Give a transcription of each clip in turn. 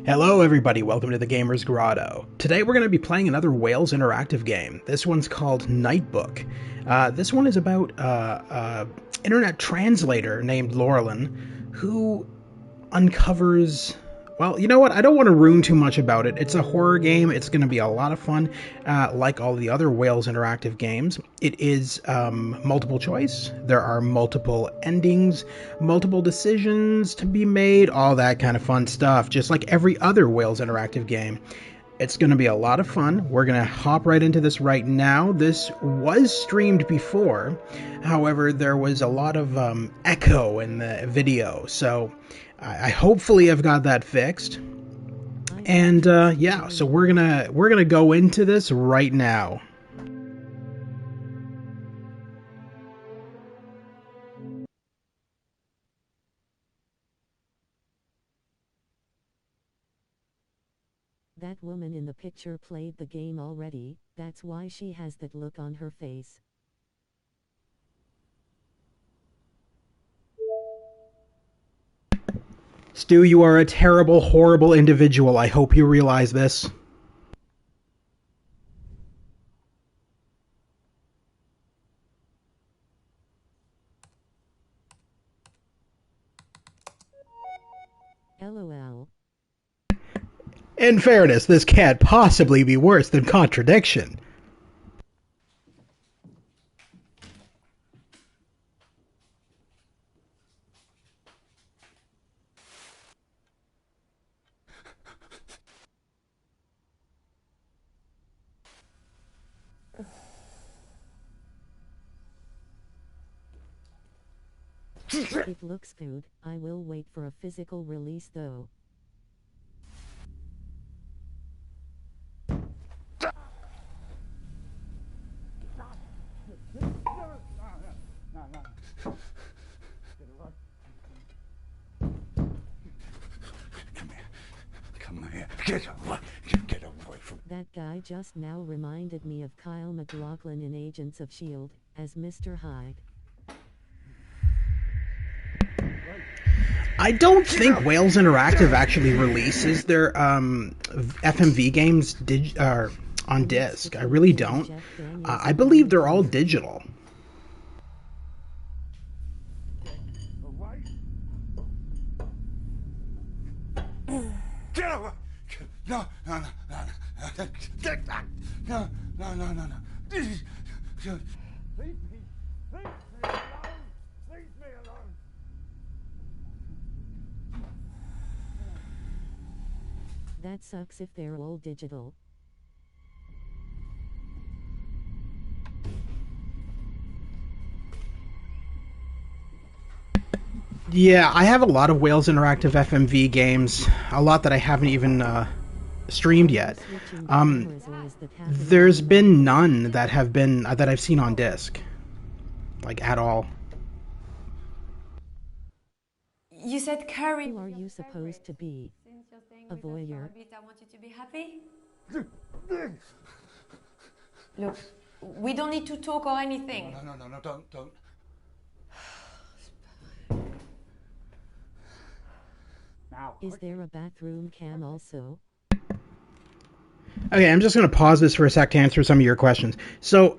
Hello everybody, welcome to the Gamer's Grotto. Today we're going to be playing another Wales interactive game. This one's called Nightbook. This one is about internet translator named Loralyn who uncovers... Well, you know what? I don't want to ruin too much about it. It's a horror game. It's going to be a lot of fun, like all the other Wales interactive games. It is multiple choice. There are multiple endings, multiple decisions to be made, all that kind of fun stuff, just like every other Wales interactive game. It's going to be a lot of fun. We're going to hop right into this right now. This was streamed before. However, there was a lot of echo in the video, so I hopefully have got that fixed. And yeah, so we're gonna go into this right now. That woman in the picture played the game already, that's why she has that look on her face. Stu, you are a terrible, horrible individual. I hope you realize this. LOL. In fairness, this can't possibly be worse than contradiction. It looks good. I will wait for a physical release though. Come here. Get away from... That guy just now reminded me of Kyle MacLachlan in Agents of S.H.I.E.L.D. as Mr. Hyde. I don't think Wales Interactive actually releases their FMV games on disc. I really don't. I believe they're all digital. Get away! No, no, no, no, no. Get back! No, no, no, no, no. Leave me! Leave me alone! Leave me alone! That sucks if they're all digital. Yeah, I have a lot of Wales Interactive FMV games, a lot that I haven't even streamed yet. There's been none that have been that I've seen on disc, like at all. You said curry. Who are you supposed to be? Since you're staying A with us voyeur. for a bit, I want you to be happy. Look, we don't need to talk or anything. No, no, no, no, don't. Now. Is there a bathroom cam also? Okay, I'm just going to pause this for a sec to answer some of your questions. So,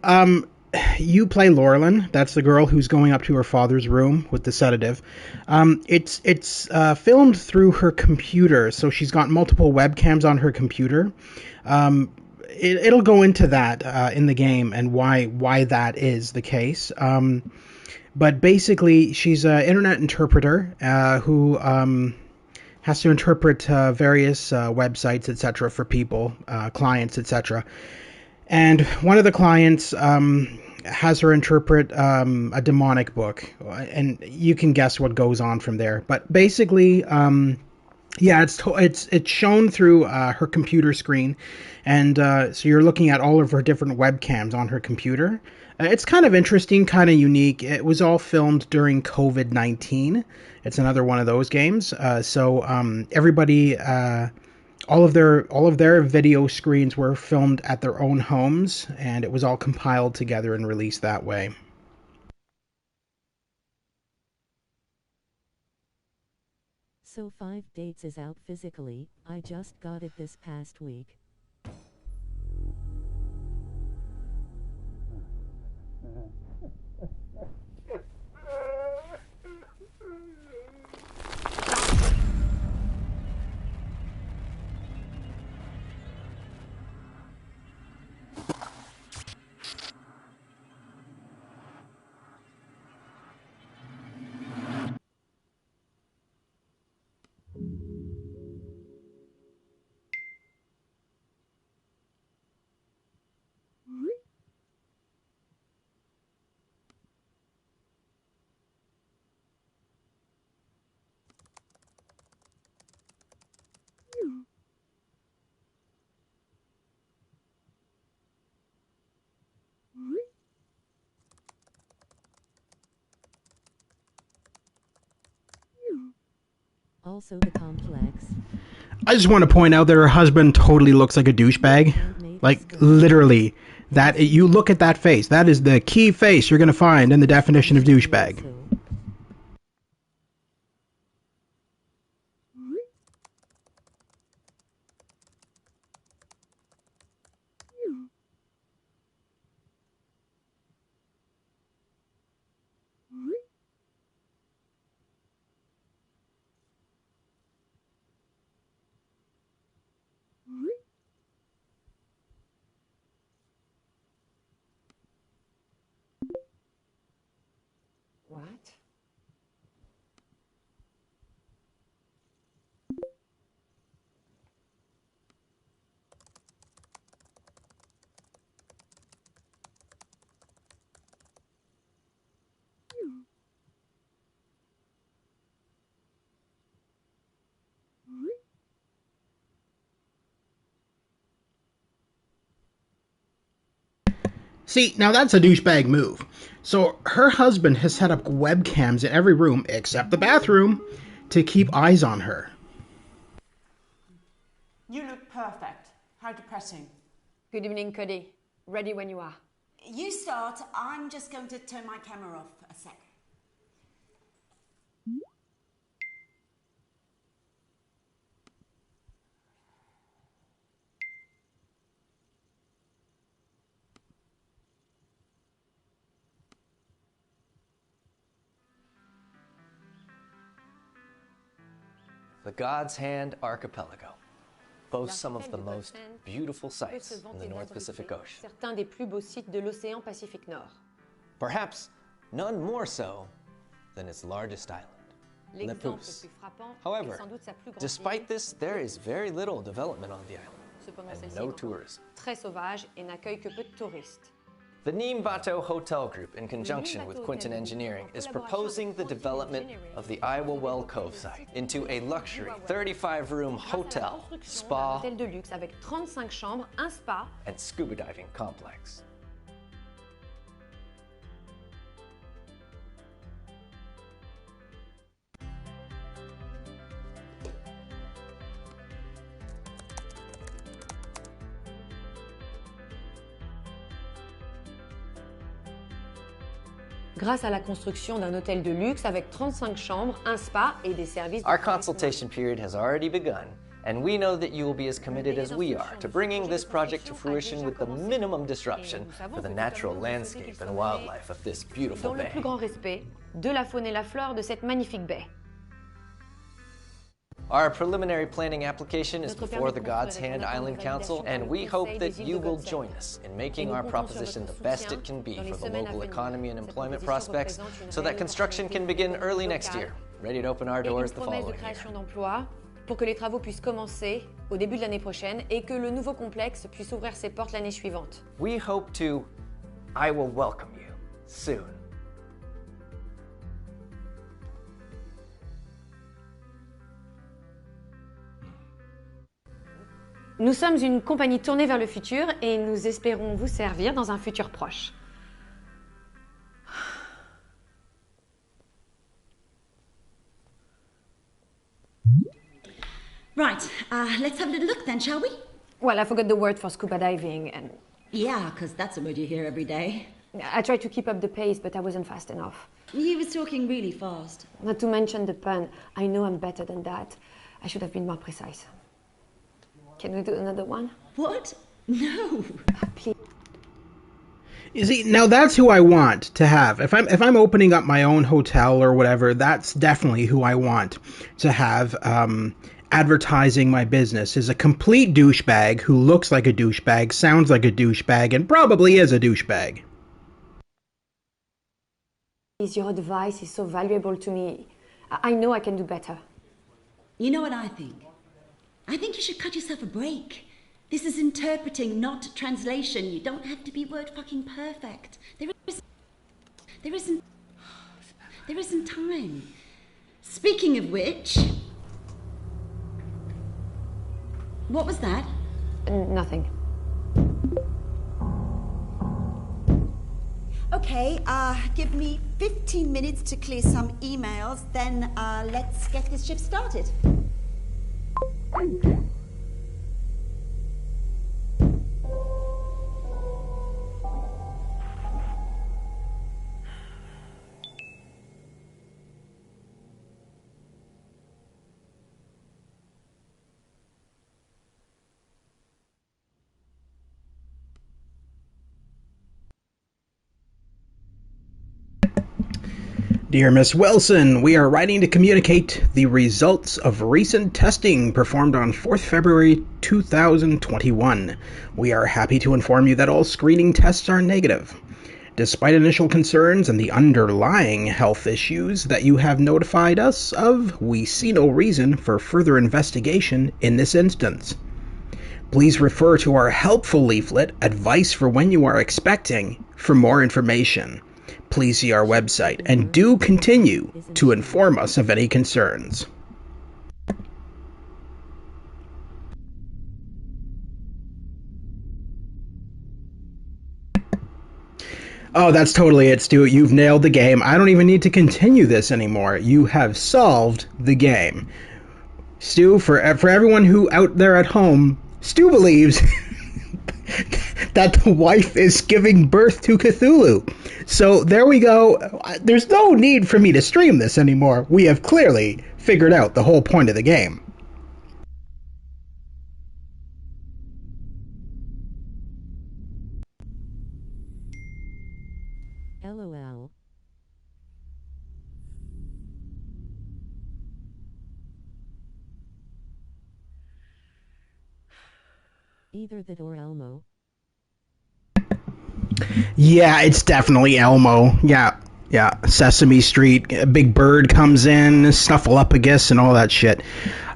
you play Loralyn. That's the girl who's going up to her father's room with the sedative. It's filmed through her computer, so she's got multiple webcams on her computer. It'll go into that in the game and why that is the case. But basically, she's an internet interpreter who has to interpret various websites, etc., for people, clients, etc. And one of the clients has her interpret a demonic book, and you can guess what goes on from there. But basically, yeah, it's shown through her computer screen, and so you're looking at all of her different webcams on her computer. It's kind of interesting, kind of unique. It was all filmed during COVID-19. It's another one of those games. So everybody, all of their video screens were filmed at their own homes, and it was all compiled together and released that way. So Also 5 Dates is out physically, I just got it this past week. Also the complex. I just want to point out that her husband totally looks like a douchebag. Like, literally. That you look at that face. That is the key face you're going to find in the definition of douchebag. What? See, now that's a douchebag move. So her husband has set up webcams in every room except the bathroom to keep eyes on her. You look perfect. How depressing. Good evening, Cody. Ready when you are. You start. I'm just going to turn my camera off a sec. The God's Hand Archipelago boasts some of the most beautiful sights in the North Pacific Ocean. Certains des plus beaux sites de l'océan Pacifique Nord. Perhaps none more so than its largest island, Nepus. However, despite this, there is very little development on the island and no tourism. Très sauvage et n'accueille que peu de touristes. The Nîmes Bateau Hotel Group, in conjunction with Quinton Engineering, is proposing the development of the Iowa Well Cove site into a luxury 35-room hotel, spa, Hôtel de luxe avec 35 chambres, un spa and scuba diving complex. grâce à la construction d'un hôtel de luxe avec 35 chambres, un spa et des services. Our consultation period has already begun, and we know that you will be as committed as we are to bringing this project to fruition with the minimum disruption for the natural landscape and wildlife of this beautiful Dans le bay. plus grand respect de la faune et la flore de cette magnifique baie. Our preliminary planning application is before the God's Hand Island Council, and we hope that you will join us in making our proposition the best it can be for the local economy and employment prospects, so that construction can begin early next year, ready to open our doors the following year. Pour que les travaux puissent commencer au début de l'année prochaine et que le nouveau complexe puisse ouvrir ses portes l'année suivante. We hope to, I will welcome you soon. Nous sommes une compagnie tournée vers le futur et nous espérons vous servir dans un futur proche. Right, let's have a little look then, shall we? Well, I forgot the word for scuba diving and... Yeah, because that's a word you hear every day. I tried to keep up the pace, but I wasn't fast enough. He was talking really fast. Not to mention the pun. I know I'm better than that. I should have been more precise. Can we do another one? What? No. Please. You see, now that's who I want to have. If I'm opening up my own hotel or whatever, that's definitely who I want to have advertising my business, is a complete douchebag who looks like a douchebag, sounds like a douchebag, and probably is a douchebag. Your advice is so valuable to me. I know I can do better. You know what I think? I think you should cut yourself a break. This is interpreting, not translation. You don't have to be word fucking perfect. There isn't time. Speaking of which, what was that? Nothing. Okay, give me 15 minutes to clear some emails, then let's get this ship started. Dear Miss Wilson, we are writing to communicate the results of recent testing performed on 4th February 2021. We are happy to inform you that all screening tests are negative. Despite initial concerns and the underlying health issues that you have notified us of, we see no reason for further investigation in this instance. Please refer to our helpful leaflet, Advice for When You Are Expecting, for more information. Please see our website and do continue to inform us of any concerns. Oh, that's totally it, Stu. You've nailed the game. I don't even need to continue this anymore. You have solved the game. Stu, for everyone who out there at home, Stu believes that the wife is giving birth to Cthulhu. So there we go. There's no need for me to stream this anymore. We have clearly figured out the whole point of the game. LOL. Either that or Elmo. Yeah, it's definitely Elmo. Yeah. Sesame Street, a big bird comes in, Snuffleupagus, and all that shit.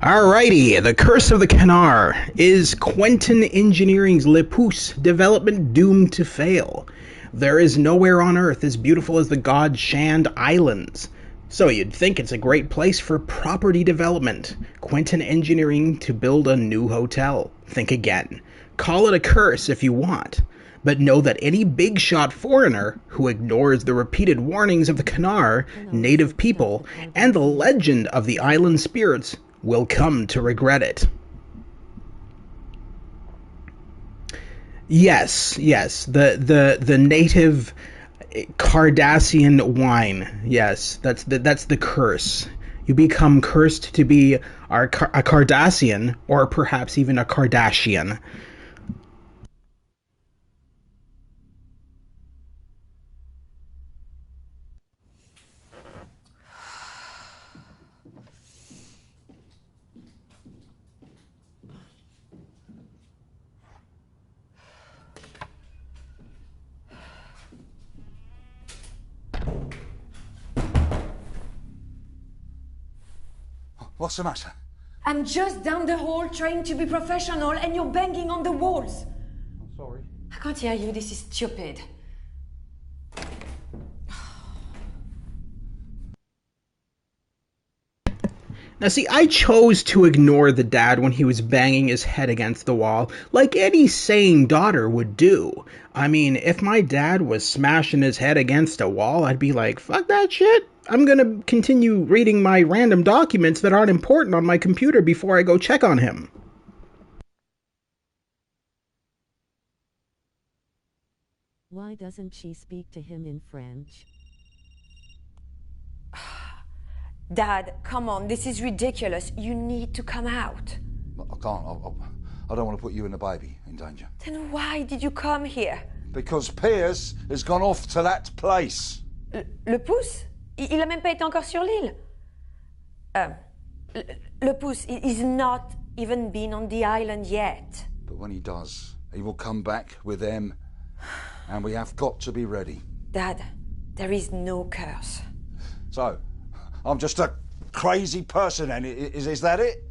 Alrighty, The Curse of the Canar. Is Quentin Engineering's Le Pouce development doomed to fail? There is nowhere on Earth as beautiful as the God Shand Islands. So you'd think it's a great place for property development. Quentin Engineering to build a new hotel. Think again. Call it a curse if you want. But know that any big-shot foreigner who ignores the repeated warnings of the Canar, native people, and the legend of the island spirits will come to regret it. Yes, the native Cardassian wine. Yes, that's the curse. You become cursed to be a Cardassian, or perhaps even a Kardashian. What's the matter? I'm just down the hall trying to be professional and you're banging on the walls. I'm sorry. I can't hear you. This is stupid. Now see, I chose to ignore the dad when he was banging his head against the wall, like any sane daughter would do. I mean, if my dad was smashing his head against a wall, I'd be like, fuck that shit. I'm gonna continue reading my random documents that aren't important on my computer before I go check on him. Why doesn't she speak to him in French? Dad, come on, this is ridiculous. You need to come out. I can't. I don't want to put you and the baby in danger. Then why did you come here? Because Piers has gone off to that place. Le pouce? Il a même pas été encore sur l'île. Le pouce, he's not even been on the island yet. But when he does, he will come back with them, and we have got to be ready. Dad, there is no curse. So, I'm just a crazy person, and is that it?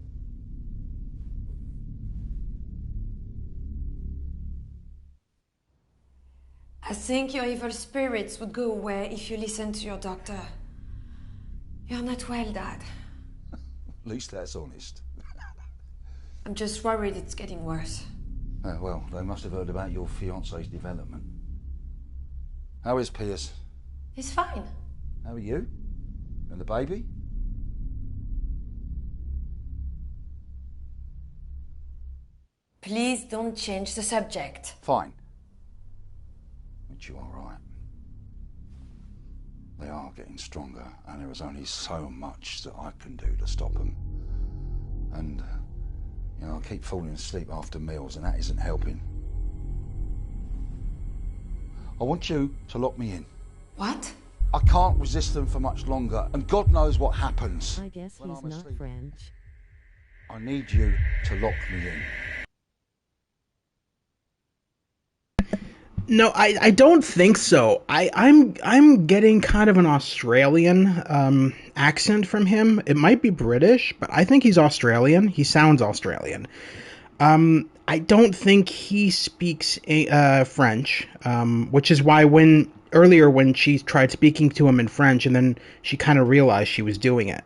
I think your evil spirits would go away if you listened to your doctor. You're not well, Dad. At least that's honest. I'm just worried it's getting worse. Oh, well, they must have heard about your fiancé's development. How is Piers? He's fine. How are you? And the baby? Please don't change the subject. Fine. But you are right. They are getting stronger, and there is only so much that I can do to stop them. And, you know, I keep falling asleep after meals, and that isn't helping. I want you to lock me in. What? I can't resist them for much longer, and God knows what happens. I guess when he's I'm not asleep. French. I need you to lock me in. No, I don't think so. I'm getting kind of an Australian accent from him. It might be British, but I think he's Australian. He sounds Australian. I don't think he speaks French, which is why when she tried speaking to him in French, and then she kind of realized she was doing it,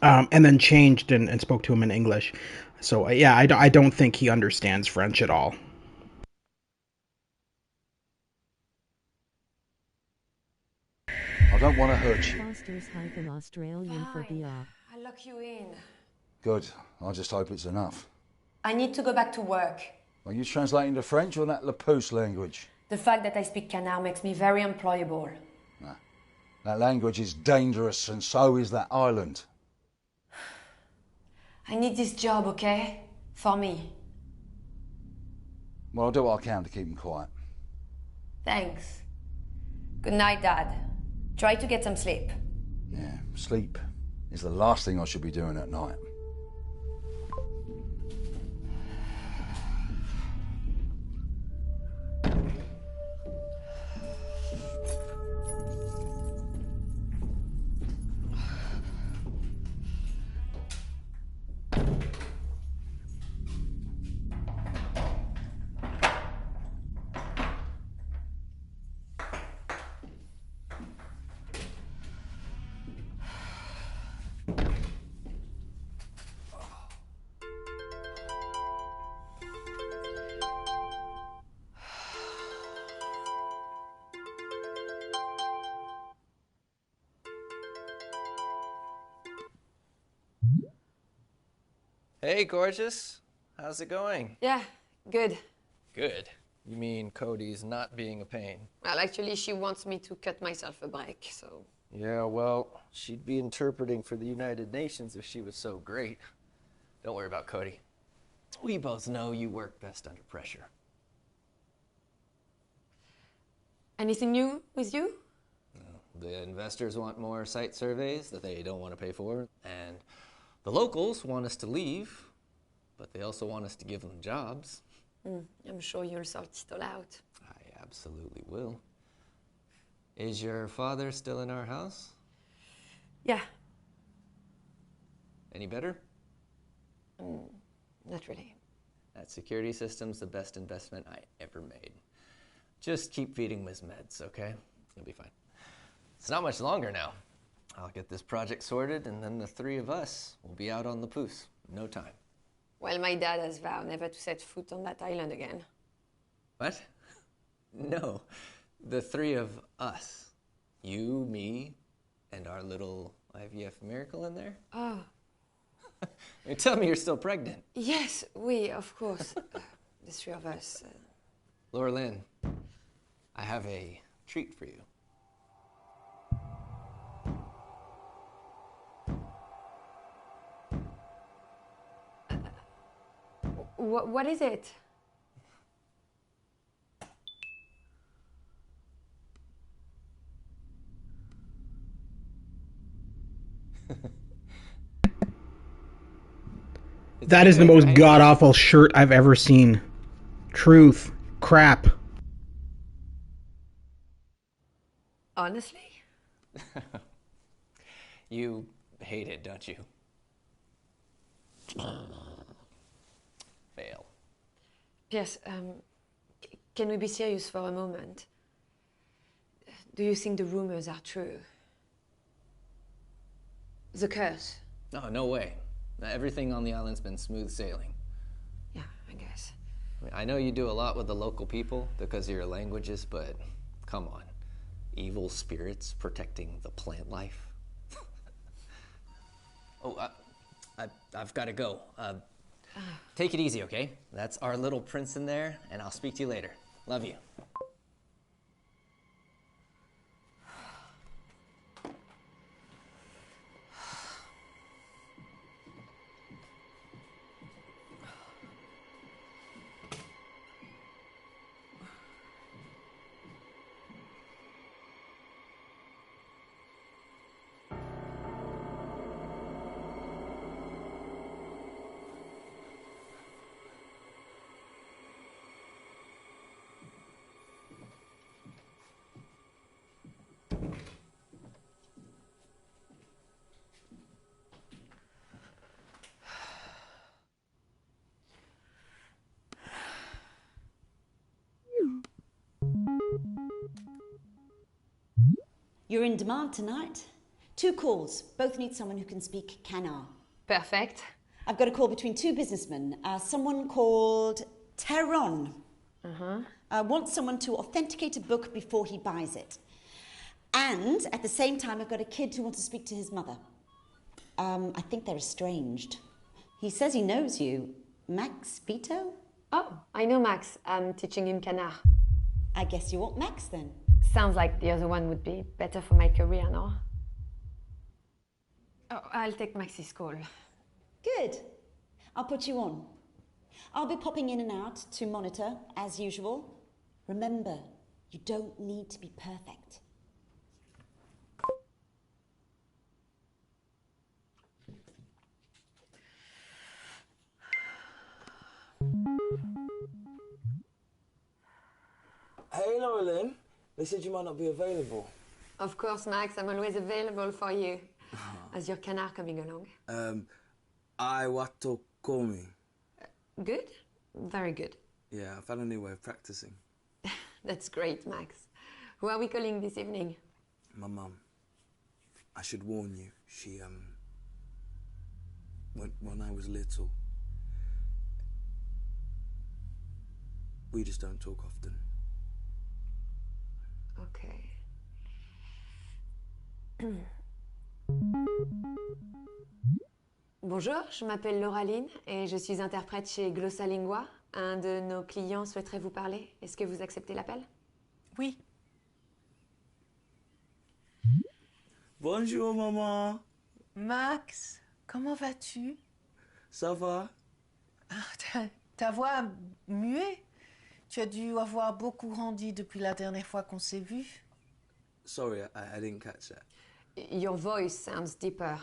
and then changed and spoke to him in English. So yeah, I don't think he understands French at all. I don't want to hurt you. Foster's Australian for Fine. BR. I'll lock you in. Good. I just hope it's enough. I need to go back to work. Are you translating to French or that Lapousse language? The fact that I speak Canard makes me very employable. No. That language is dangerous, and so is that island. I need this job, okay? For me. Well, I'll do what I can to keep him quiet. Thanks. Good night, Dad. Try to get some sleep. Yeah, sleep is the last thing I should be doing at night. Hey, gorgeous. How's it going? Yeah, good. Good. You mean Cody's not being a pain? Well, actually, she wants me to cut myself a break, so... Yeah, well, she'd be interpreting for the United Nations if she was so great. Don't worry about Cody. We both know you work best under pressure. Anything new with you? The investors want more site surveys that they don't want to pay for, and the locals want us to leave, but they also want us to give them jobs. I'm sure you'll sort it all out. I absolutely will. Is your father still in our house? Yeah, Any better? not really. That security system's the best investment I ever made. Just keep feeding his meds, okay? You'll be fine. It's not much longer now. I'll get this project sorted, and then the three of us will be out on the Poos. No time. Well, my dad has vowed never to set foot on that island again. What? No. The three of us. You, me, and our little IVF miracle in there? Oh. You tell me you're still pregnant. Yes, we, of course. The three of us. Loralyn, I have a treat for you. What is it? That is the most god-awful shirt I've ever seen. Truth. Crap. Honestly? You hate it, don't you? Fail. Pierce, can we be serious for a moment? Do you think the rumors are true? The curse? Oh, no way. Everything on the island's been smooth sailing. Yeah, I guess. I know you do a lot with the local people because of your languages, but come on. Evil spirits protecting the plant life? Oh, I've got to go. Take it easy, okay? That's our little prince in there, and I'll speak to you later. Love you. You're in demand tonight. 2 calls. Both need someone who can speak Canard. Perfect. I've got a call between 2 businessmen. Someone called Teron. Wants someone to authenticate a book before he buys it. And at the same time, I've got a kid who wants to speak to his mother. I think they're estranged. He says he knows you. Max Vito? Oh, I know Max. I'm teaching him Canard. I guess you want Max then. Sounds like the other one would be better for my career, no? Oh, I'll take Max's call. Good. I'll put you on. I'll be popping in and out to monitor, as usual. Remember, you don't need to be perfect. Hey, Loralyn. They said you might not be available. Of course, Max, I'm always available for you. How's your Canard coming along? I wato komi. Good? Very good. Yeah, I found a new way of practicing. That's great, Max. Who are we calling this evening? My mum. I should warn you, she, when I was little, we just don't talk often. Okay. Bonjour, je m'appelle Loralyn et je suis interprète chez Glossalingua. Un de nos clients souhaiterait vous parler. Est-ce que vous acceptez l'appel? Oui. Bonjour, maman. Max, comment vas-tu? Ça va? Ta voix muet? Tu as dû avoir beaucoup grandi depuis la dernière fois qu'on s'est vu. Sorry, I didn't catch that. Your voice sounds deeper.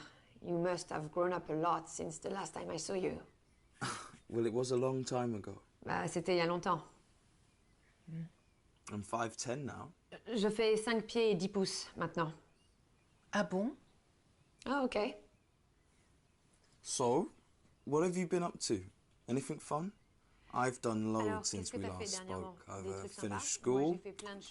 You must have grown up a lot since the last time I saw you. Well, it was a long time ago. Bah, c'était il y a longtemps. I'm 5'10" now. Je fais 5 pieds et 10 pouces maintenant. Ah bon? Ah, ok. So, what have you been up to? Anything fun? I've done loads since we last spoke. I've finished school,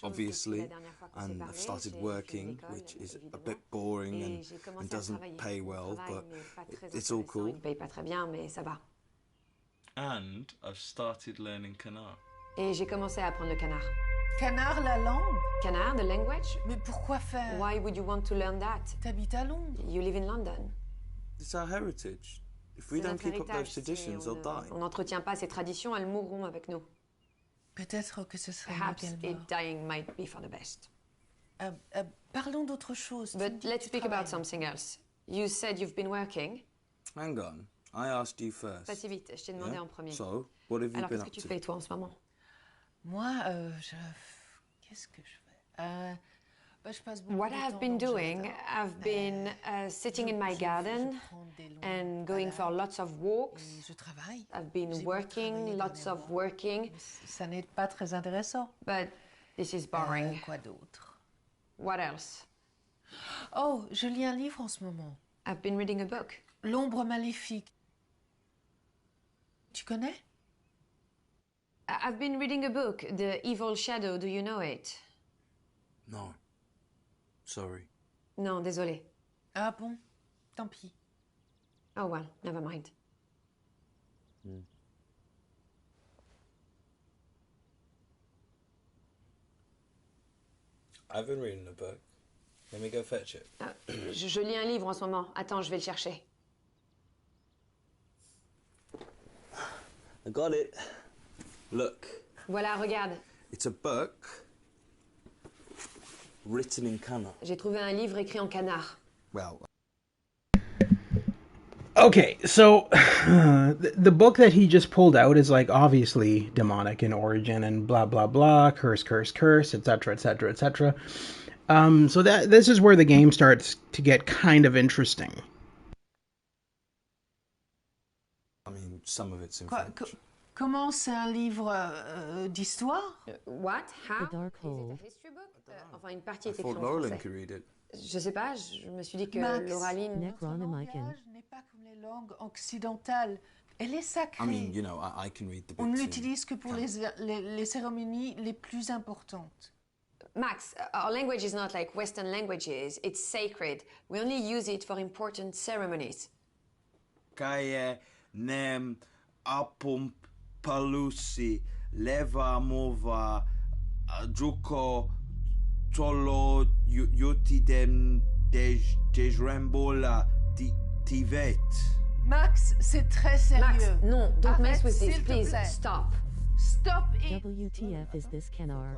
obviously, and I've started working, which is a bit boring and doesn't pay well, but it's all cool. Ça paye pas très bien, mais ça va. And I've started learning Canard. Et j'ai commencé à apprendre le canard. Canard, la langue? Canard, the language? Mais pourquoi faire? Why would you want to learn that? T'habites à Londres. You live in London. It's our heritage. If we don't keep up those traditions, they'll die. On n'entretient pas ces traditions, elles mourront avec nous. Peut-être que ce serait mieux Perhaps qu'elle it meure. dying might be for the best. Parlons d'autre chose. But let's speak about something else. You said you've been working. Hang on. I asked you first. Pas si vite, je t'ai demandé en premier. So, what have you Alors, been qu'est-ce que up tu to? fais, toi, en ce moment? Moi, qu'est-ce que je fais je passe beaucoup What de I've temps been dans le doing, jardin. I've been sitting in my garden and going for lots of walks. Je travaille. I've been working, lots of working. Ça n'est pas très intéressant. But this is boring. Quoi d'autre? What else? Oh, je lis un livre en ce moment. I've been reading a book. L'ombre maléfique. Tu connais? I've been reading a book, The Evil Shadow. Do you know it? No. Sorry. Non, désolé. Ah bon? Tant pis. Oh well, never mind. I've been reading a book. Let me go fetch it. Je lis un livre en ce moment. Attends, je vais le chercher. I got it. Look. Voilà, regarde. It's a book written in Kana. J'ai trouvé un livre écrit en canard. Well. Okay, so the book that he just pulled out is like obviously demonic in origin and blah blah blah, curse, curse, curse, etc., etc., etc. So this is where the game starts to get kind of interesting. I mean, some of it's in French. Comment c'est un livre d'histoire? What? How? The Dark Hole. Is it a history book? Enfin, une partie I est écrite thought en Loralyn français. could read it. Je sais pas, je me suis dit que Max, Loralyn... notre langage n'est pas comme les langues occidentales. Elle est sacrée. I mean, you know, I can read the bits. On ne in l'utilise que pour French. les cérémonies les plus importantes. Max, our language is not like Western languages. It's sacred. We only use it for important ceremonies. Kaye nem apum palusi leva mova juko tolo yotidem dejrembola tivet. Max, c'est très sérieux. Max, non, don't mess Arrête, with this, s'il te please. plaît. Stop. Stop it. WTF is this Kenar?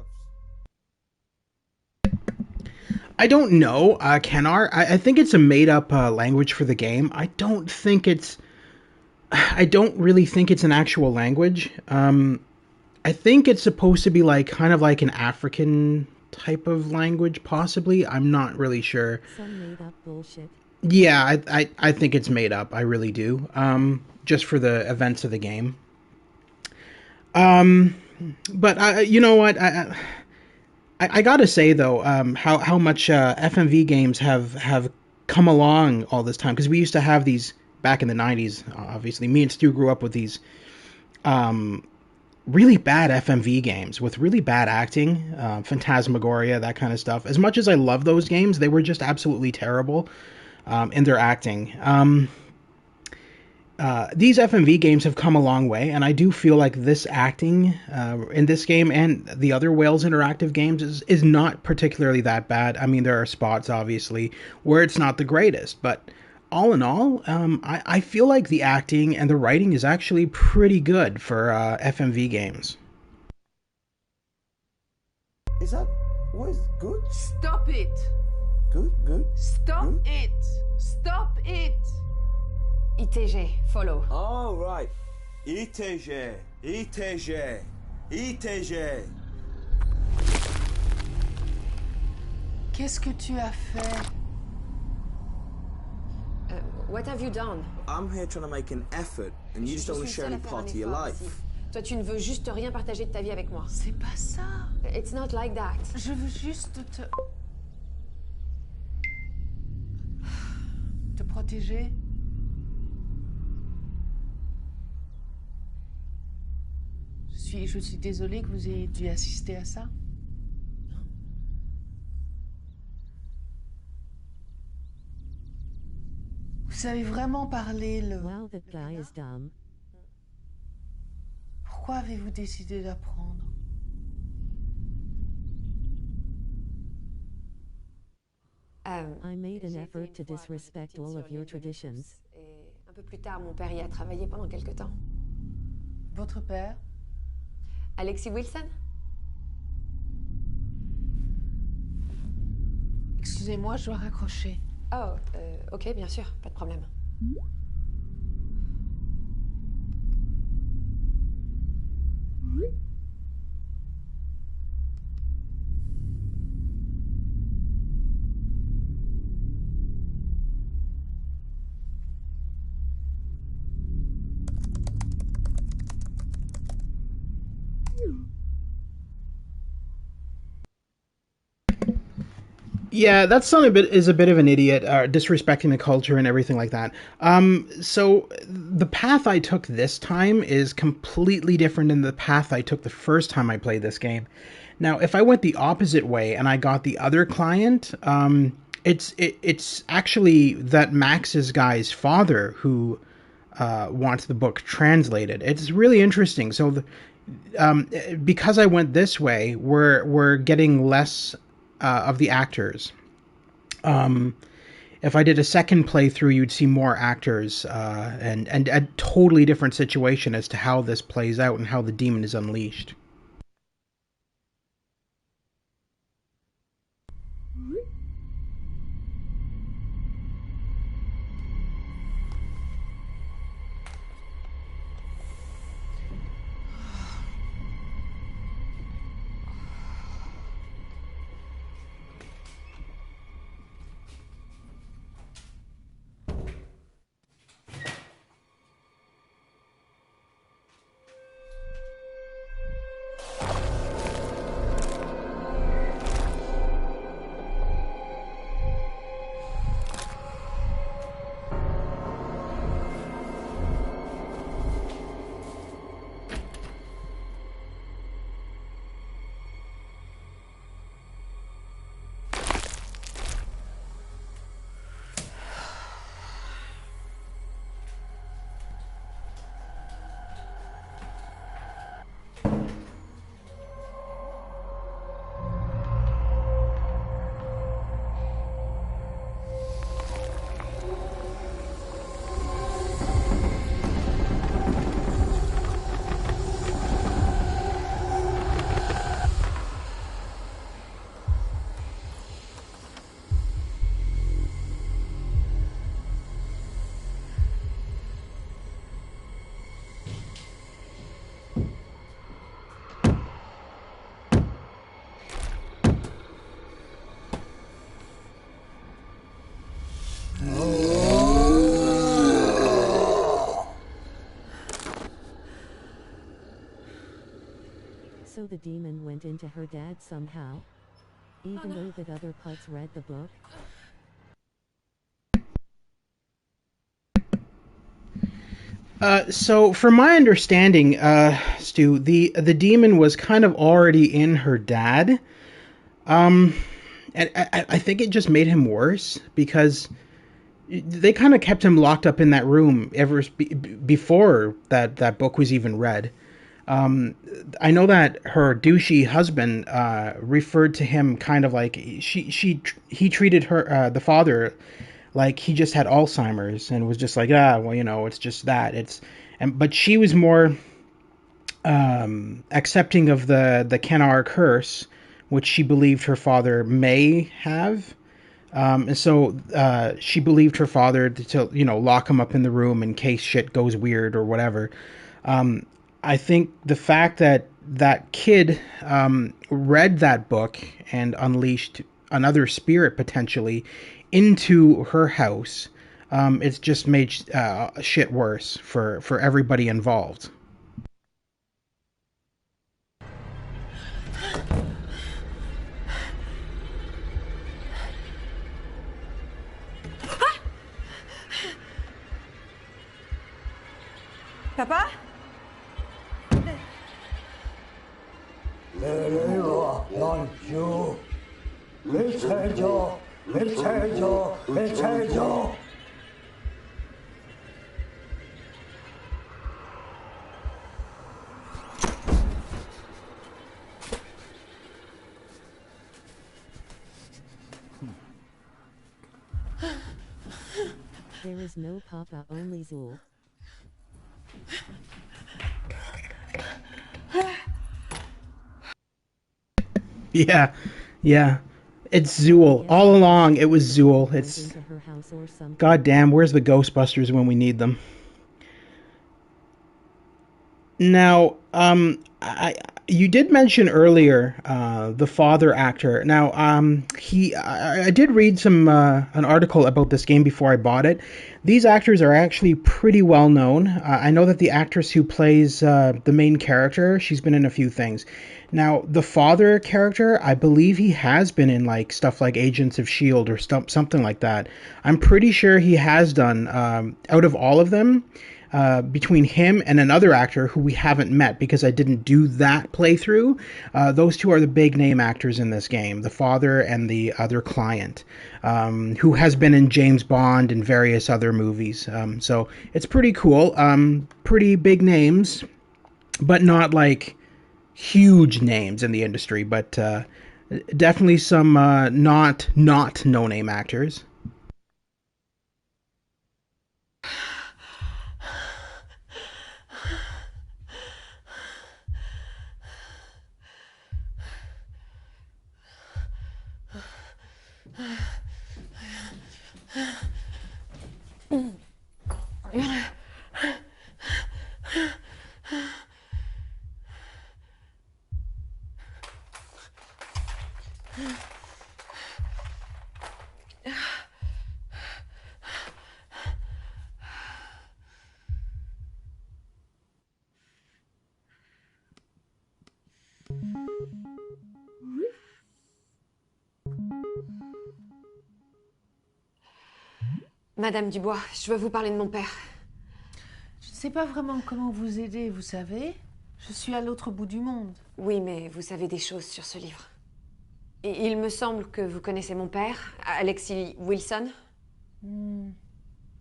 I don't know, Kenar. I think it's a made-up language for the game. I don't really think it's an actual language. I think it's supposed to be like kind of like an African type of language, possibly. I'm not really sure. Some made-up bullshit. Yeah, I think it's made up. I really do. Just for the events of the game. But you know what? I gotta say though, how much FMV games have come along all this time, because we used to have these back in the 90s. Obviously, me and Stu grew up with these really bad FMV games with really bad acting, Phantasmagoria, that kind of stuff. As much as I love those games, they were just absolutely terrible in their acting. These FMV games have come a long way, and I do feel like this acting in this game and the other Wales Interactive games is not particularly that bad. I mean, there are spots, obviously, where it's not the greatest, but all in all, I feel like the acting and the writing is actually pretty good for FMV games. Is that what is good? Stop it. Good. Stop Good? it. Stop it. ITG, follow. Oh right. ITG. Qu'est-ce que tu as fait? What have you done? I'm here trying to make an effort, and you just don't want to share any part of your life. Toi, tu ne veux juste rien partager de ta vie avec moi. C'est pas ça. It's not like that. Je veux juste te protéger. Je suis désolée que vous ayez dû assister à ça. Vous savez vraiment parler le... Wow, that guy is dumb. Pourquoi avez-vous décidé d'apprendre? I made an effort to disrespect all of your traditions. Et un peu plus tard, mon père y a travaillé pendant quelque temps. Votre père? Alexis Wilson? Excusez-moi, je dois raccrocher. Oh, ok, bien sûr, pas de problème. Yeah, that son is a bit of an idiot, disrespecting the culture and everything like that. So the path I took this time is completely different than the path I took the first time I played this game. Now, if I went the opposite way and I got the other client, it's actually that Max's guy's father who wants the book translated. It's really interesting. So, because I went this way, we're getting less of the actors. If I did a second playthrough, you'd see more actors, and a totally different situation as to how this plays out and how the demon is unleashed. So the demon went into her dad somehow? Even though that other parts read the book? So from my understanding, Stu, the demon was kind of already in her dad. And I think it just made him worse because they kind of kept him locked up in that room ever before that book was even read. I know that her douchey husband referred to him kind of like he treated her the father like he just had Alzheimer's and was just like, well, you know, it's just that. But she was more accepting of the Kennar curse, which she believed her father may have. And so she believed her father to, you know, lock him up in the room in case shit goes weird or whatever. I think the fact that that kid read that book and unleashed another spirit potentially into her house, it's just made shit worse for everybody involved. Papa? There is no Papa, only Zool. Yeah, yeah. It's Zool. All along, it was Zool. It's... God damn, where's the Ghostbusters when we need them? Now, you did mention earlier the father actor. Now, I did read an article about this game before I bought it. These actors are actually pretty well known. I know that the actress who plays the main character, she's been in a few things. Now, the father character, I believe he has been in like stuff like Agents of S.H.I.E.L.D. or something like that. I'm pretty sure he has done, out of all of them, between him and another actor who we haven't met because I didn't do that playthrough. Those two are the big name actors in this game, the father and the other client, who has been in James Bond and various other movies. So it's pretty cool. Pretty big names, but not like huge names in the industry, but definitely some not no-name actors. Madame Dubois, je veux vous parler de mon père. Je ne sais pas vraiment comment vous aider, vous savez. Je suis à l'autre bout du monde. Oui, mais vous savez des choses sur ce livre. Et il me semble que vous connaissez mon père, Alexis Wilson.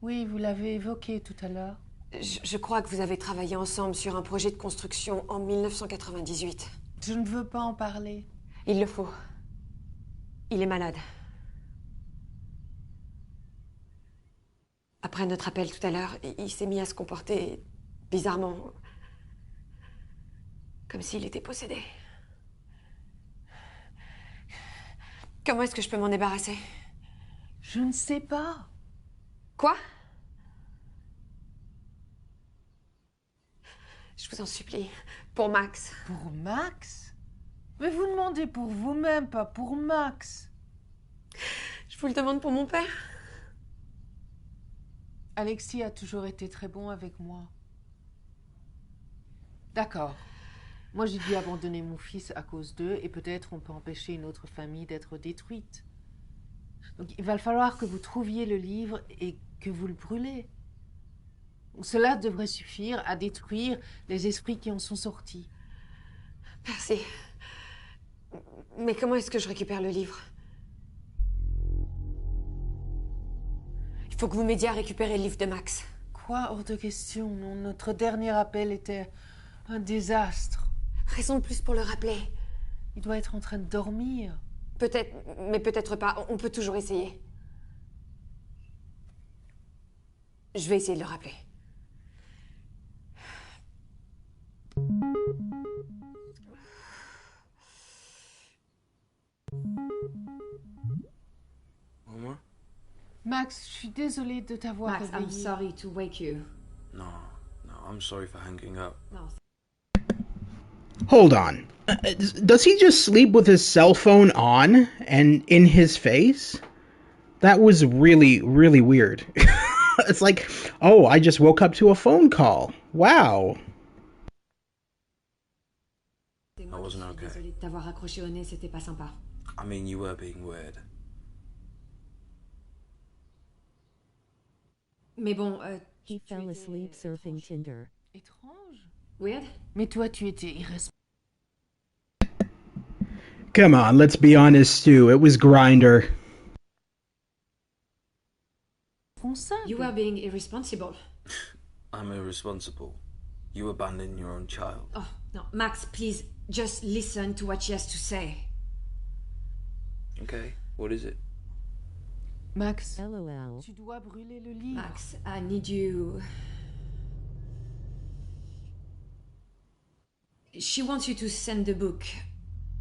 Oui, vous l'avez évoqué tout à l'heure. Je crois que vous avez travaillé ensemble sur un projet de construction en 1998. Je ne veux pas en parler. Il le faut. Il est malade. Après notre appel tout à l'heure, il s'est mis à se comporter bizarrement. Comme s'il était possédé. Comment est-ce que je peux m'en débarrasser? Je ne sais pas. Quoi? Je vous en supplie. Pour Max. Pour Max? Mais vous demandez pour vous-même, pas pour Max. Je vous le demande pour mon père. Alexis a toujours été très bon avec moi. D'accord. Moi, j'ai dû abandonner mon fils à cause d'eux et peut-être on peut empêcher une autre famille d'être détruite. Donc, il va falloir que vous trouviez le livre et que vous le brûlez. Cela devrait suffire à détruire les esprits qui en sont sortis. Merci. Mais comment est-ce que je récupère le livre? Il faut que vous m'aidiez à récupérer le livre de Max. Quoi? Hors de question. Non, notre dernier appel était un désastre. Raison de plus pour le rappeler. Il doit être en train de dormir. Peut-être, mais peut-être pas. On peut toujours essayer. Je vais essayer de le rappeler. Maman? Max, je suis désolée de t'avoir Max, réveillé. I'm sorry to wake you. No, I'm sorry for hanging up. No. Hold on. Does he just sleep with his cell phone on and in his face? That was really, really weird. It's like, oh, I just woke up to a phone call. Wow. I wasn't okay. Désolée de t'avoir accroché au nez, c'était pas sympa. I mean, you were being weird. Mais bon, He fell asleep surfing Tinder. Étrange. Weird? Mais toi, tu étais irresponsable. Come on, let's be honest, Stu. It was Grindr. You were being irresponsible. I'm irresponsible. You abandoned your own child. Oh, no. Max, please, just listen to what she has to say. Okay, what is it? Max, LOL. tu dois brûler le livre. Max, I need you... She wants you to send the book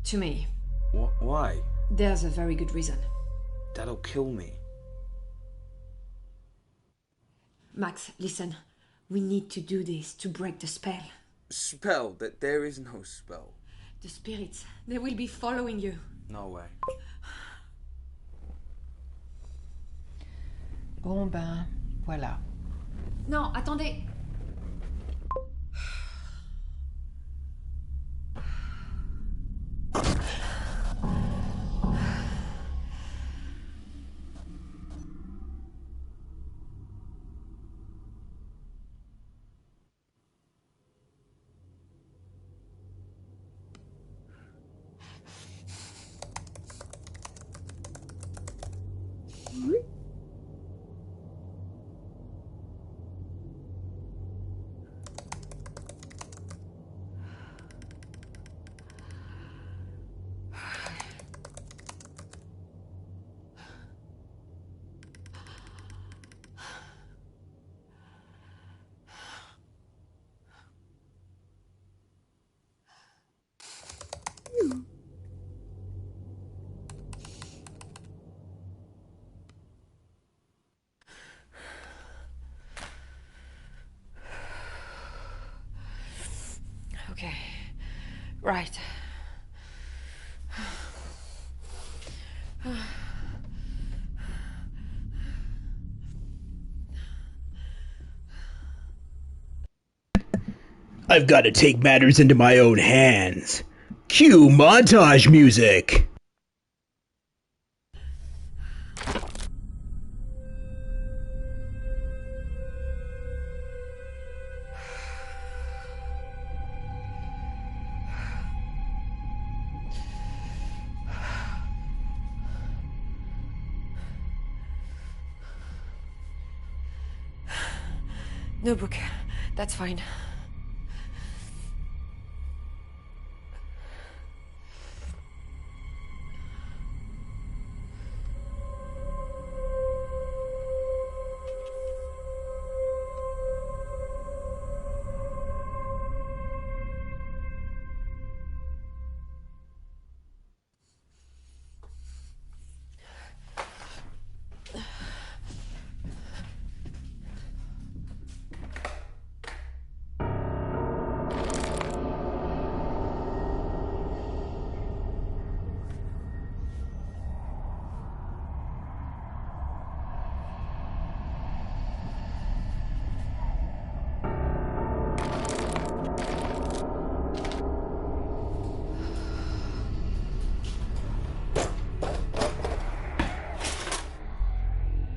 to me. Why? There's a very good reason. Dad'll kill me. Max, listen. We need to do this to break the spell. Spell? That there is no spell. The spirits, they will be following you. No way. Bon ben, voilà. Non, attendez. Okay, right. I've got to take matters into my own hands. Cue montage music. No book. That's fine.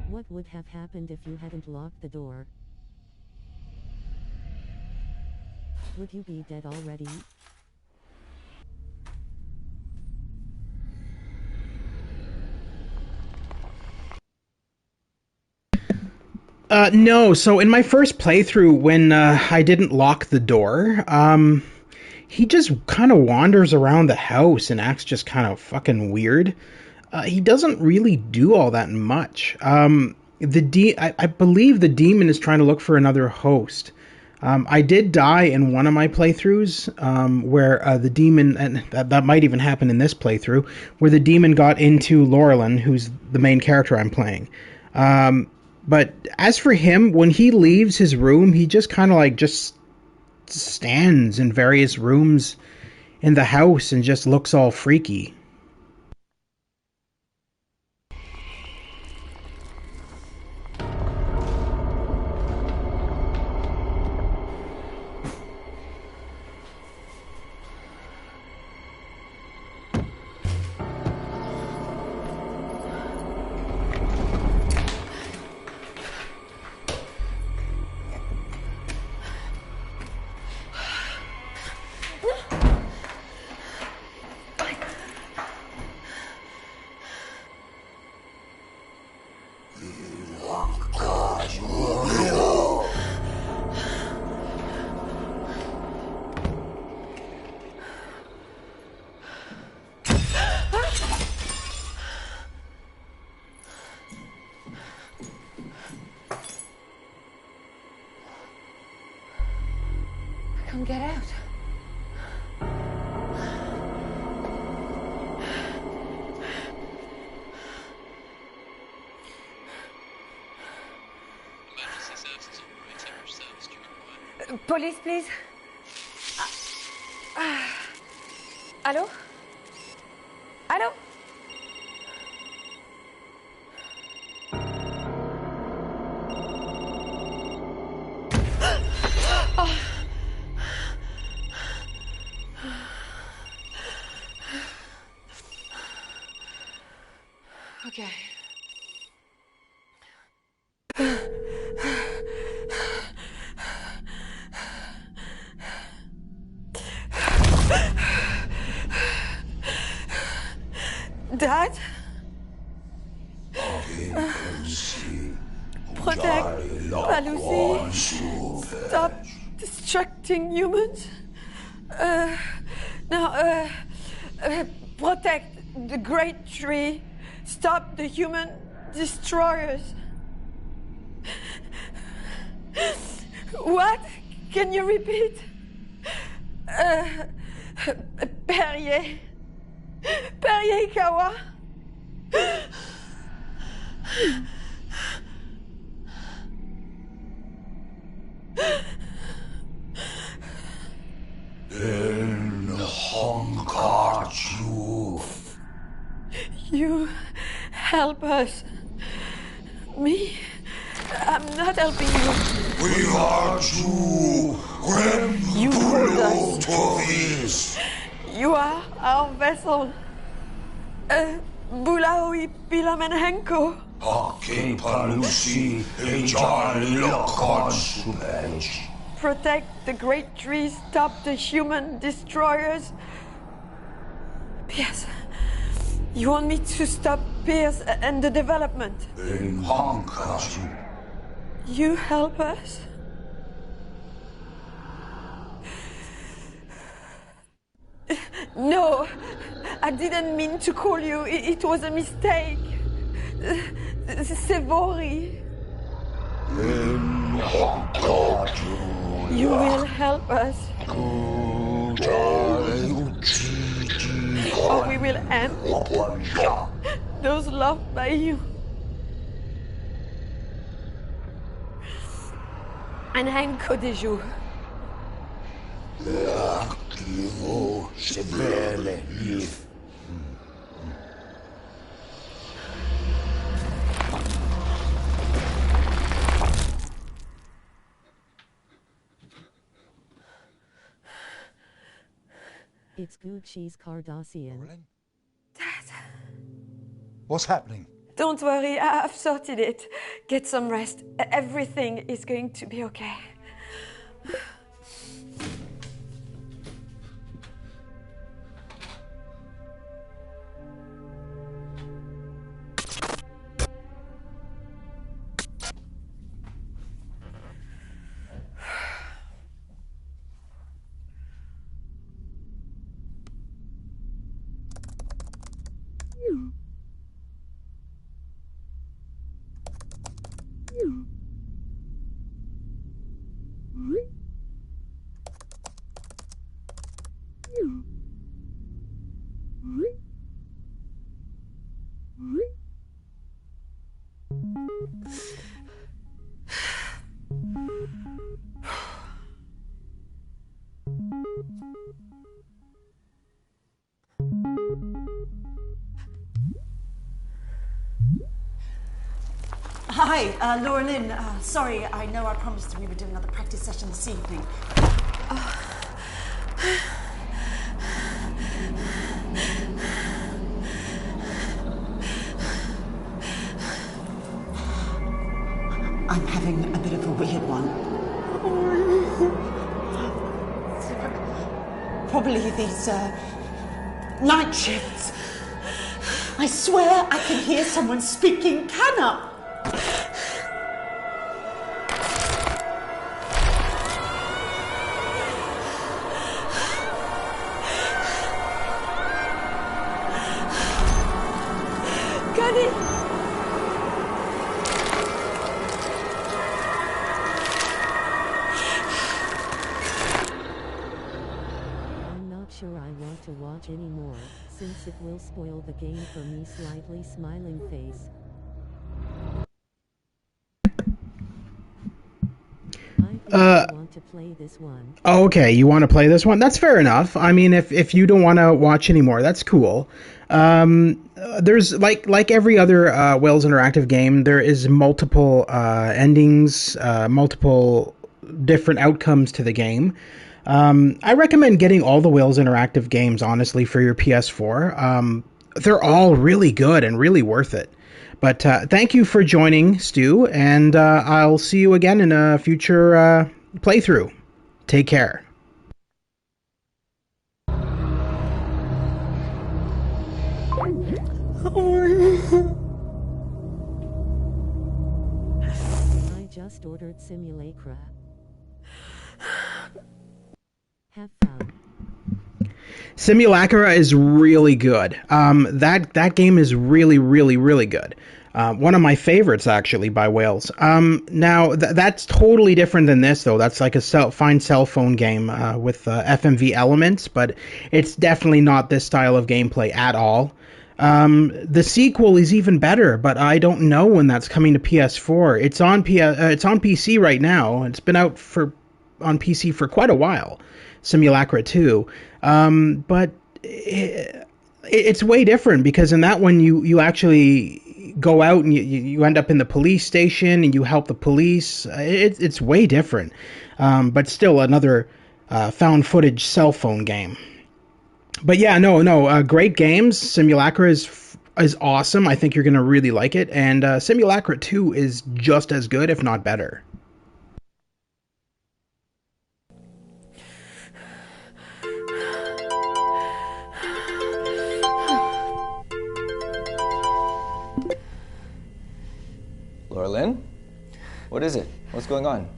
What would have happened if you hadn't locked the door? Would you be dead already? No, so in my first playthrough, when I didn't lock the door, he just kind of wanders around the house and acts just kind of fucking weird. He doesn't really do all that much. I believe the demon is trying to look for another host. I did die in one of my playthroughs, where the demon, and that might even happen in this playthrough, where the demon got into Loralyn, who's the main character I'm playing. But as for him, when he leaves his room, he just kind of like just stands in various rooms in the house and just looks all freaky. Police, please. Allô? Allô? Okay. Dad? Protect Lucy. Stop destructing humans. Protect the great tree. Stop the human destroyers. What? Can you repeat? Perrier. Perrier Kawa. You help us. Me? I'm not helping you. We are two when You told us. Tovis. You are our vessel. Bulaui Pilamenhenko. Hakim Palusi Ejalilakon Subej. Protect the great trees, stop the human destroyers. Pierce, you want me to stop Pierce and the development? In Hankaji. You help us? No, I didn't mean to call you. It was a mistake. Sevori. You will help us. Or we will end those loved by you. And Henko des jours. It's Gucci's Cardassian. Dad. What's happening? Don't worry, I've sorted it. Get some rest. Everything is going to be okay. Hi, Loralyn. Sorry, I know I promised we were doing another practice session this evening. I'm having a bit of a weird one. Probably these night shifts. I swear I can hear someone speaking Kana. To watch anymore, since it will spoil the game for me. Slightly smiling face. I want want to play this one. Oh, okay, you want to play this one? That's fair enough. I mean, if you don't want to watch anymore, that's cool. There's like every other Wales Interactive game, there is multiple endings, multiple different outcomes to the game. I recommend getting all the Wales Interactive games, honestly, for your PS4. They're all really good and really worth it. But thank you for joining, Stu, and I'll see you again in a future playthrough. Take care. I just ordered Simulacra. Have fun. Simulacra is really good. That game is really, really, really good. One of my favorites, actually, by Wales. Now, that's totally different than this, though. That's like a fine cell phone game with FMV elements, but it's definitely not this style of gameplay at all. The sequel is even better, but I don't know when that's coming to PS4. It's on PC right now. It's been out on PC for quite a while. Simulacra 2. But it's way different, because in that one you actually go out and you end up in the police station and you help the police. It's way different, but still another found footage cell phone game. But yeah, no, great games. Simulacra is awesome. I think you're gonna really like it, and Simulacra 2 is just as good, if not better. Loralyn? What is it? What's going on?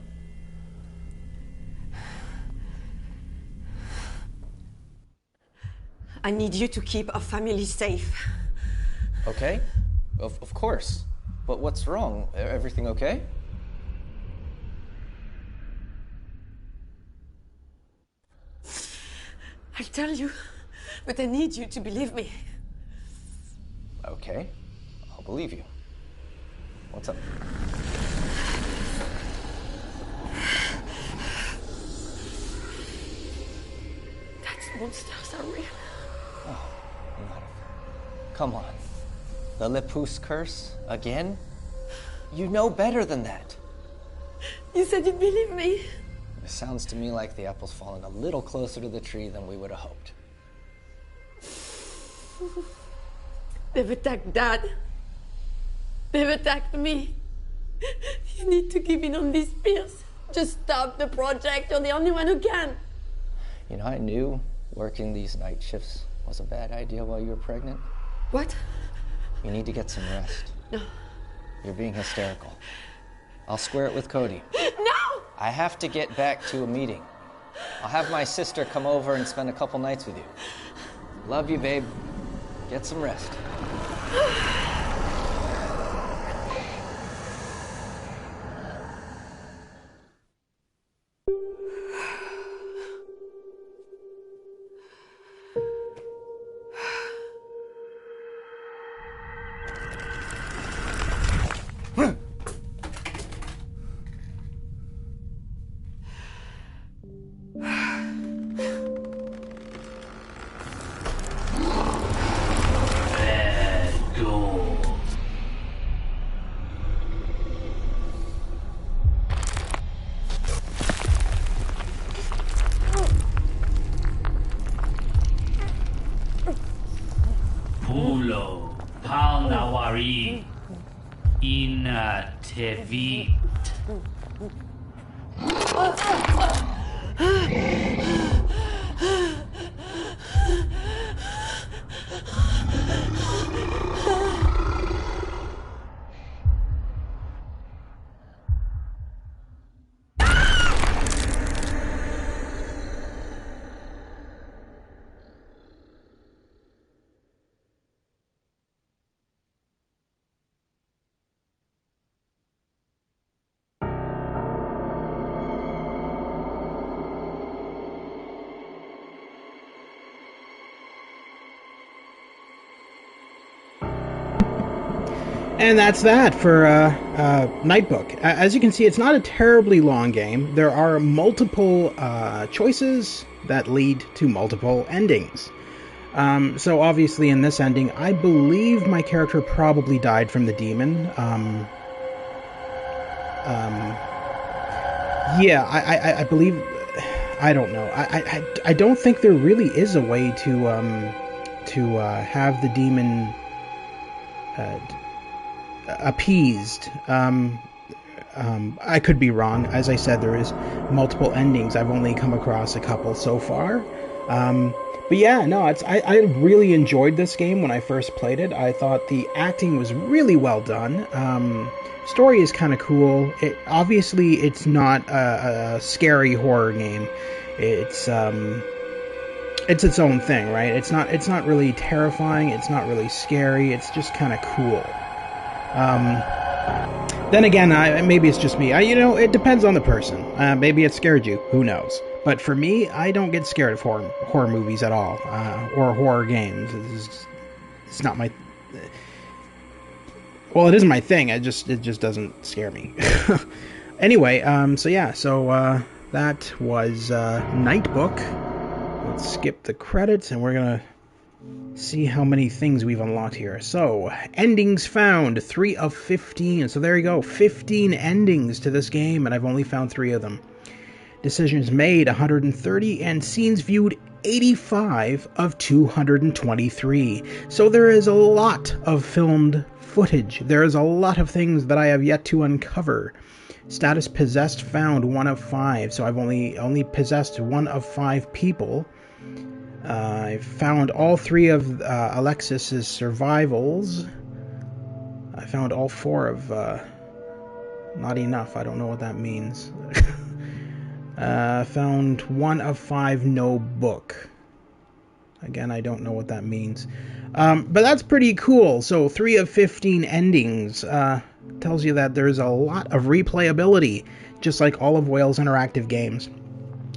I need you to keep our family safe. Okay. Of course. But what's wrong? Everything okay? I'll tell you, but I need you to believe me. Okay. I'll believe you. What's up? That monsters are real. Oh, come on. The Lepus curse? Again? You know better than that. You said you'd believe me. It sounds to me like the apple's fallen a little closer to the tree than we would have hoped. They've attacked Dad. They've attacked me. You need to keep in on these spears. Just stop the project. You're the only one who can. You know, I knew working these night shifts was a bad idea while you were pregnant. What? You need to get some rest. No. You're being hysterical. I'll square it with Cody. No! I have to get back to a meeting. I'll have my sister come over and spend a couple nights with you. Love you, babe. Get some rest. Pulo Palnawari Inatevit. And that's that for Nightbook. As you can see, it's not a terribly long game. There are multiple choices that lead to multiple endings. So obviously in this ending, I believe my character probably died from the demon. Yeah, I believe... I don't know. I don't think there really is a way to have the demon appeased. I could be wrong. As I said, there is multiple endings. I've only come across a couple so far. But yeah, no, I really enjoyed this game when I first played it. I thought the acting was really well done. Story is kind of cool. Obviously, it's not a scary horror game. It's its own thing, right? It's not really terrifying. It's not really scary. It's just kind of cool. Then again, maybe it's just me. It depends on the person. Maybe it scared you. Who knows? But for me, I don't get scared of horror movies at all, or horror games. It's not my... Well, it isn't my thing. It just doesn't scare me. Anyway, so that was Nightbook. Let's skip the credits, and we're gonna see how many things we've unlocked here. So, endings found, 3 of 15. So there you go, 15 endings to this game, and I've only found 3 of them. Decisions made, 130, and scenes viewed, 85 of 223. So there is a lot of filmed footage. There is a lot of things that I have yet to uncover. Status possessed found, 1 of 5. So I've only possessed 1 of 5 people. I found all 3 of Alexis's survivals. I found all 4 of not enough. I don't know what that means. Found 1 of 5 no book. Again, I don't know what that means. But that's pretty cool. So 3 of 15 endings tells you that there's a lot of replayability, just like all of Whale's interactive games.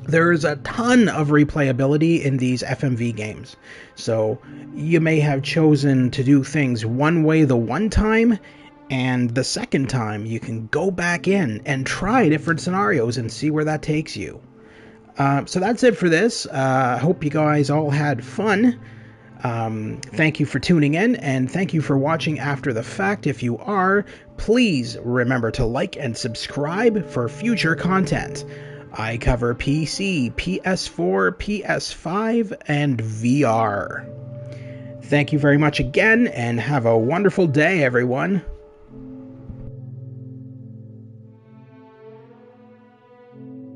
There's a ton of replayability in these FMV games. So you may have chosen to do things one way the one time, and the second time you can go back in and try different scenarios and see where that takes you. So that's it for this. I hope you guys all had fun. Thank you for tuning in, and thank you for watching after the fact. If you are, please remember to like and subscribe for future content. I cover PC, PS4, PS5, and VR. Thank you very much again, and have a wonderful day, everyone.